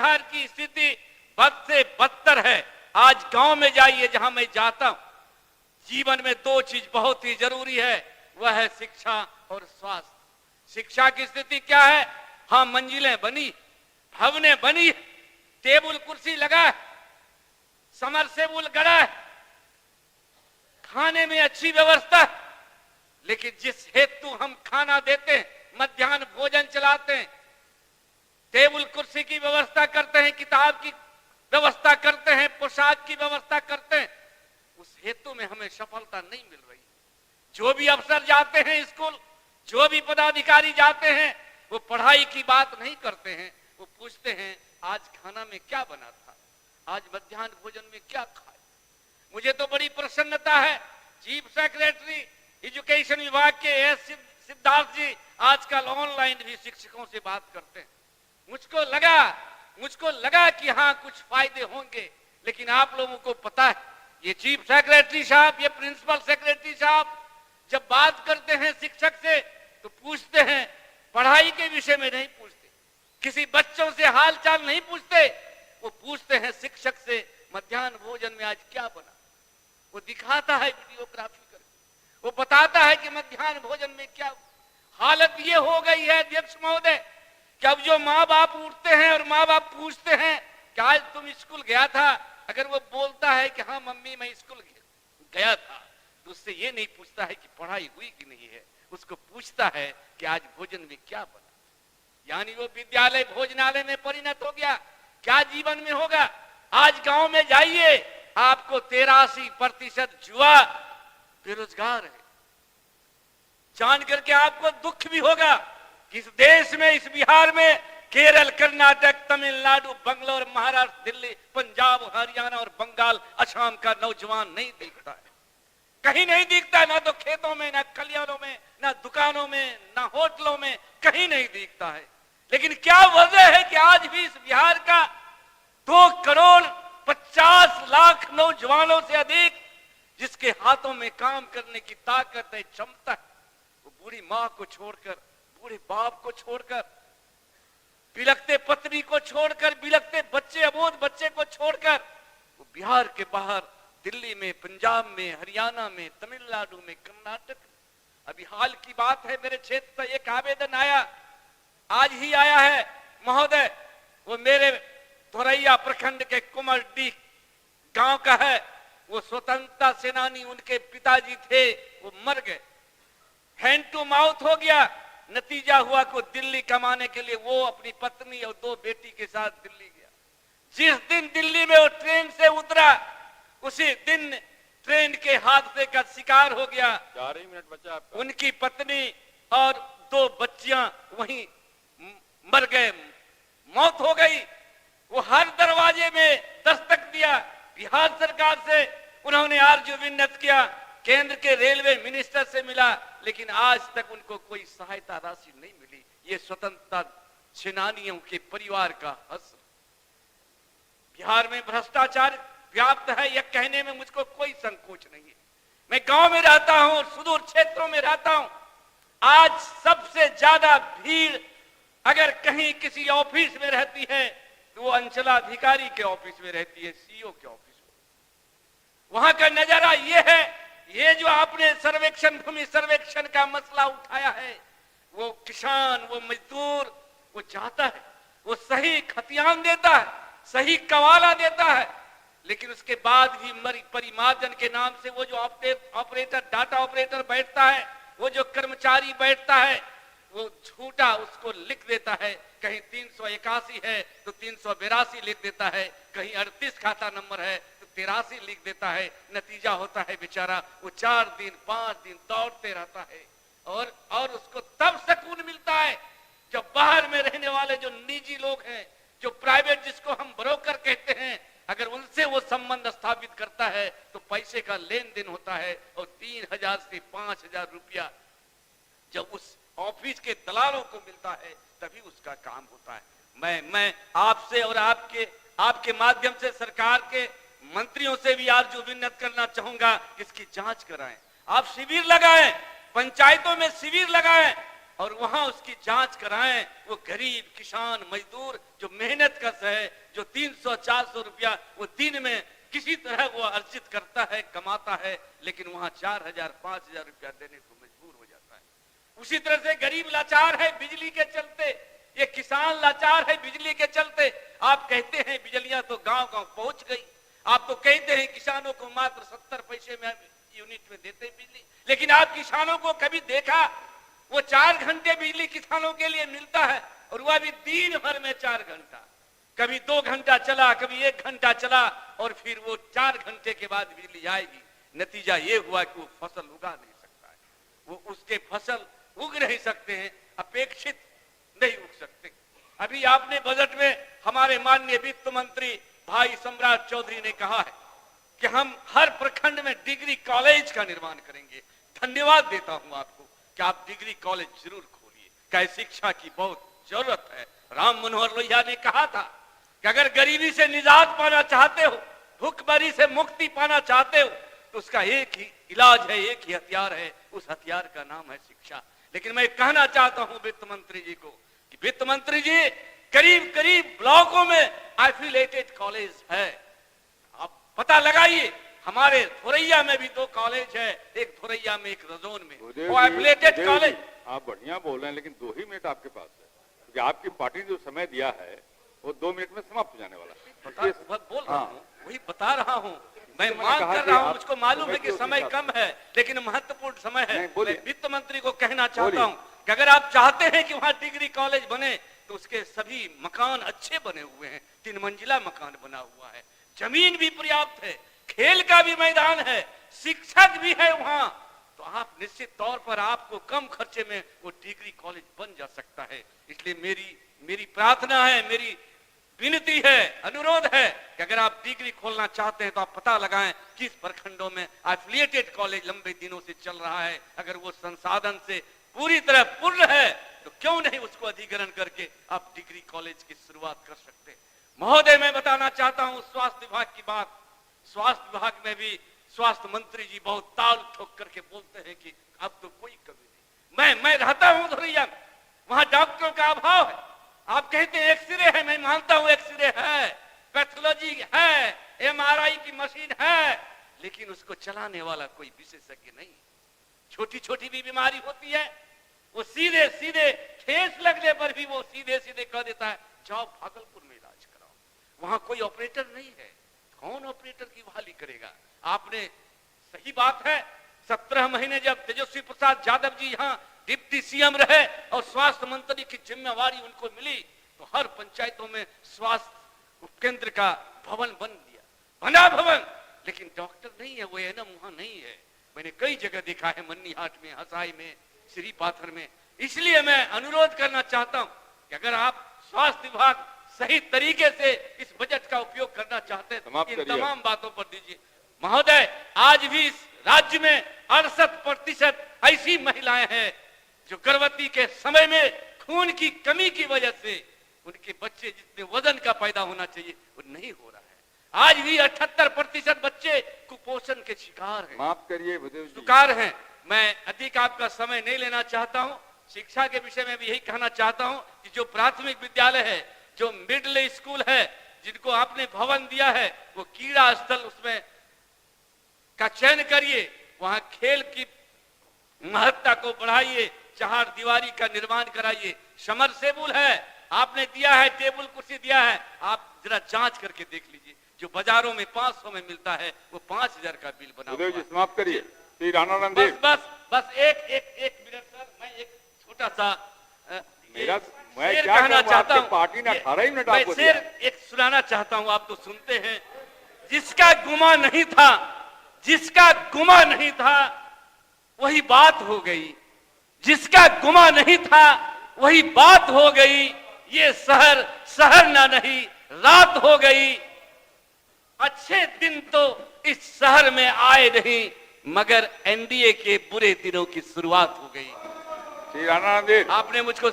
बिहार की स्थिति बद से बदतर है। आज गांव में जाइए, जहां मैं जाता हूं, जीवन में दो चीज बहुत ही जरूरी है, वह है शिक्षा और स्वास्थ्य। शिक्षा की स्थिति क्या है? हाँ, मंजिलें बनी, भवनें बनी, टेबल कुर्सी लगा है, समरसेबुल गड़ा है, खाने में अच्छी व्यवस्था है, लेकिन जिस हेतु हम खाना देते हैं, मध्याह्न भोजन चलाते हैं, टेबल कुर्सी की व्यवस्था करते हैं, किताब की व्यवस्था करते हैं, पोशाक की व्यवस्था करते हैं, उस हेतु में हमें सफलता नहीं मिल रही। जो भी अफसर जाते हैं स्कूल, जो भी पदाधिकारी जाते हैं, वो पढ़ाई की बात नहीं करते हैं, वो पूछते हैं आज खाना में क्या बना था, आज मध्याह्न भोजन में क्या खाए। मुझे तो बड़ी प्रसन्नता है, चीफ सेक्रेटरी एजुकेशन विभाग के एस सिद्धार्थ जी आजकल ऑनलाइन भी शिक्षकों से बात करते हैं। मुझको लगा कि हाँ कुछ फायदे होंगे, लेकिन आप लोगों को पता है, ये चीफ सेक्रेटरी साहब, ये प्रिंसिपल सेक्रेटरी साहब जब बात करते हैं शिक्षक से तो पूछते हैं, पढ़ाई के विषय में नहीं पूछते, किसी बच्चों से हाल चाल नहीं पूछते, वो पूछते हैं शिक्षक से मध्याह्न भोजन में आज क्या बना। वो दिखाता है वीडियोग्राफी करके, वो बताता है कि मध्याह्न भोजन में क्या। हालत ये हो गई है अध्यक्ष महोदय कि अब जो माँ बाप उठते हैं और माँ बाप पूछते हैं कि आज तुम स्कूल गया था, अगर वो बोलता है कि हाँ मम्मी मैं स्कूल गया था, तो उससे ये नहीं पूछता है कि पढ़ाई हुई कि नहीं है, उसको पूछता है कि आज भोजन में क्या बना। यानी वो विद्यालय भोजनालय में परिणत हो गया। क्या जीवन में होगा? आज गांव में जाइए, आपको 83% युवा बेरोजगार है। जान करके आपको दुख भी होगा कि इस देश में, इस बिहार में केरल, कर्नाटक, तमिलनाडु, बंगलोर, महाराष्ट्र, दिल्ली, पंजाब, हरियाणा और बंगाल, असम का नौजवान नहीं दिखता है, कहीं नहीं दिखता, ना तो खेतों में, ना खलिहानों में, ना दुकानों में, ना होटलों में, कहीं नहीं दिखता है। लेकिन क्या वजह है कि आज भी इस बिहार का 2,50,00,000 नौजवानों से अधिक जिसके हाथों में काम करने की ताकत है, क्षमता है, वो बूढ़ी माँ को छोड़कर, बूढ़े बाप को छोड़कर, बिलखते पत्नी को छोड़कर, बिलखते बच्चे, अबोध बच्चे को छोड़कर, वो बिहार के बाहर दिल्ली में, पंजाब में, हरियाणा में, तमिलनाडु में, कर्नाटक। अभी हाल की बात है, मेरे क्षेत्र से एक आवेदन आया, आज ही आया है महोदय, वो मेरे धोरैया प्रखंड के कुमरडी गांव का है। वो स्वतंत्रता सेनानी, उनके पिताजी थे, वो मर गए, हैंड टू माउथ हो गया। नतीजा हुआ को दिल्ली कमाने के लिए वो अपनी पत्नी और 2 बेटी के साथ दिल्ली गया। जिस दिन दिल्ली में वो ट्रेन से उतरा, उसी दिन ट्रेन के हादसे का शिकार हो गया। 4 ही मिनट बचा आपका। उनकी पत्नी और 2 बच्चियां वहीं मर गए, मौत हो गई। वो हर दरवाजे में दस्तक दिया, बिहार सरकार से उन्होंने आरजू विन्नत किया, केंद्र के रेलवे मिनिस्टर से मिला, लेकिन आज तक उनको कोई सहायता राशि नहीं मिली। ये स्वतंत्रता सेनानियों के परिवार का हश्र। बिहार में भ्रष्टाचार व्याप्त है, यह कहने में मुझको कोई संकोच नहीं है। मैं गांव में रहता हूं, सुदूर क्षेत्रों में रहता हूं। आज सबसे ज्यादा भीड़ अगर कहीं किसी ऑफिस में रहती है तो वो अंचलाधिकारी के ऑफिस में रहती है, सीईओ के ऑफिस में। वहां का नजारा ये है, ये जो आपने सर्वेक्षण, भूमि सर्वेक्षण का मसला उठाया है, वो किसान, वो मजदूर, वो जाता है, वो सही खतियान देता है, सही कवाला देता है, लेकिन उसके बाद भी परिमार्जन के नाम से वो जो ऑपरेटर, डाटा ऑपरेटर बैठता है, वो जो कर्मचारी बैठता है, वो झूठा उसको लिख देता है। कहीं 381 है तो 382 लिख देता है, कहीं 38 खाता नंबर है तो 83 लिख देता है। नतीजा होता है बेचारा वो 4 दिन 5 दिन दौड़ते रहता है, और उसको तब सुकून मिलता है जब बाहर में रहने वाले जो निजी लोग हैं, जो प्राइवेट, जिसको हम ब्रोकर कहते हैं, अगर उनसे वो संबंध स्थापित करता है तो पैसे का लेन देन होता है, और 3,000 से 5,000 रुपया जब उस ऑफिस के दलालों को मिलता है तभी उसका काम होता है। मैं आपसे और आपके माध्यम से सरकार के मंत्रियों से भी आरजू विन्नत करना चाहूंगा कि इसकी जांच कराएं। आप शिविर लगाएं, पंचायतों में शिविर लगाएं, और वहां उसकी जांच कराएं। वो गरीब किसान मजदूर जो मेहनत कश है, जो 300-400 रुपया वो दिन में किसी तरह वो अर्जित करता है, कमाता है, लेकिन वहां 4,000-5,000 रुपया देने को मजबूर हो जाता है। उसी तरह से गरीब लाचार है बिजली के चलते, ये किसान लाचार है बिजली के चलते। आप कहते हैं बिजलियां तो गांव-गांव पहुंच गई, आप तो कहते हैं किसानों को मात्र 70 पैसे में यूनिट में देते बिजली, लेकिन आप किसानों को कभी देखा? वो 4 घंटे बिजली किसानों के लिए मिलता है और वह भी दिन भर में 4 घंटा, कभी 2 घंटा चला, कभी 1 घंटा चला और फिर वो 4 घंटे के बाद बिजली आएगी। नतीजा ये हुआ कि वो फसल उगा नहीं सकता है, वो उसके फसल उग नहीं सकते हैं, अपेक्षित नहीं उग सकते। अभी आपने बजट में हमारे माननीय वित्त मंत्री भाई सम्राट चौधरी ने कहा है कि हम हर प्रखंड में डिग्री कॉलेज का निर्माण करेंगे। धन्यवाद देता हूं आपको कि आप डिग्री कॉलेज जरूर खोलिए, क्या शिक्षा की बहुत जरूरत है। राम मनोहर लोहिया ने कहा था कि अगर गरीबी से निजात पाना चाहते हो, भूखमरी से मुक्ति पाना चाहते हो, तो उसका एक ही इलाज है, एक ही हथियार है, उस हथियार का नाम है शिक्षा। लेकिन मैं कहना चाहता हूं वित्त मंत्री जी को कि वित्त मंत्री जी, करीब करीब ब्लॉकों में एफिलिएटेड कॉलेज है, आप पता लगाइए। हमारे थोरैया में भी 2 कॉलेज है, एक थोरैया में, एक रजौन में, वो एफिलिएटेड कॉलेज। आप बढ़िया बोल रहे हैं, लेकिन 2 ही मिनट आपके पास है, क्योंकि आपकी पार्टी ने जो समय दिया है वो 2 मिनट में समाप्त हो जाने वाला है। बोल रहा हूँ, वही बता रहा हूँ, मैं मांग कर रहा हूँ। मुझको मालूम है कि समय कम है, लेकिन महत्वपूर्ण समय है। मैं वित्त मंत्री को कहना चाहता हूँ कि अगर आप चाहते हैं कि वहाँ डिग्री कॉलेज बने, तो उसके सभी मकान अच्छे बने हुए हैं, 3 मंजिला मकान बना हुआ है, जमीन भी पर्याप्त है, खेल का भी मैदान है, शिक्षक भी है वहाँ, तो आप निश्चित तौर पर आपको कम खर्चे में वो डिग्री कॉलेज बन जा सकता है। इसलिए मेरी प्रार्थना है, मेरी विनती है, अनुरोध है कि अगर आप डिग्री खोलना चाहते हैं तो आप पता लगाएं किस प्रखंडों में एफिलिएटेड कॉलेज लंबे दिनों से चल रहा है। अगर वो संसाधन से पूरी तरह पूर्ण है तो क्यों नहीं उसको अधिग्रहण करके आप डिग्री कॉलेज की शुरुआत कर सकते हैं। महोदय, मैं बताना चाहता हूं स्वास्थ्य विभाग की बात। स्वास्थ्य विभाग में भी स्वास्थ्य मंत्री जी बहुत ताल ठोक करके बोलते हैं कि अब तो कोई कमी नहीं। मैं रहता हूं धोरिया, वहां डॉक्टरों का अभाव है। आप कहते हैं एक्सरे है, मैं मानता हूं एक्सरे है, पैथोलॉजी है, MRI की मशीन है, लेकिन उसको चलाने वाला कोई विशेषज्ञ नहीं। छोटी छोटी भी बीमारी होती है, वो सीधे सीधे ठेस लगने पर भी वो सीधे सीधे कह देता है जाओ भागलपुर में इलाज कराओ, वहां कोई ऑपरेटर नहीं है, कौन ऑपरेटर की बहाली करेगा। आपने सही बात है, 17 महीने जब तेजस्वी प्रसाद यादव जी यहाँ डिप्टी CM रहे और स्वास्थ्य मंत्री की जिम्मेवारी उनको मिली, तो हर पंचायतों में स्वास्थ्य उपकेंद्र का भवन बन दिया, बना भवन, लेकिन डॉक्टर नहीं है, वो एनम वहां नहीं है। मैंने कई जगह देखा है, मन्नीहाट में, हसाई में, श्री पाथर में। इसलिए मैं अनुरोध करना चाहता हूं कि अगर आप स्वास्थ्य विभाग सही तरीके से इस बजट का उपयोग करना चाहते हैं तो इन तमाम बातों पर दीजिए। महोदय, आज भी इस राज्य में 68% ऐसी महिलाएं हैं जो गर्भवती के समय में खून की कमी की वजह से उनके बच्चे जितने वजन का पैदा होना चाहिए वो नहीं हो रहा है। आज भी 78% बच्चे कुपोषण के शिकार हैं। माफ करिए, शिकार हैं। मैं अधिक आपका समय नहीं लेना चाहता हूं। शिक्षा के विषय में भी यही कहना चाहता हूं कि जो प्राथमिक विद्यालय है, जो मिडिल स्कूल है, जिनको आपने भवन दिया है, वो कीड़ा स्थल उसमें का चयन करिए, वहां खेल की महत्ता को बढ़ाइए, 4 दीवारी का निर्माण कराइए। समरसेबुल है, आपने दिया है, टेबल कुर्सी दिया है, आप जरा जांच करके देख लीजिए, जो बाजारों में 500 में मिलता है वो 5000 का बिल बना हुआ है। समाप्त करिए। श्री राणा बस एक मिनट सर, मैं एक छोटा सा मैं क्या कहना चाहता हूँ। पार्टी ने 18 मिनट आपको दिया। एक सुनाना चाहता हूँ, आप तो सुनते हैं। जिसका गुमा नहीं था, जिसका गुमा नहीं था वही बात हो गई, जिसका गुमा नहीं था वही बात हो गई। ये शहर ना नहीं, रात हो गई। अच्छे दिन तो इस शहर में आए नहीं, मगर NDA के बुरे दिनों की शुरुआत हो गई। श्री राणा, आपने मुझको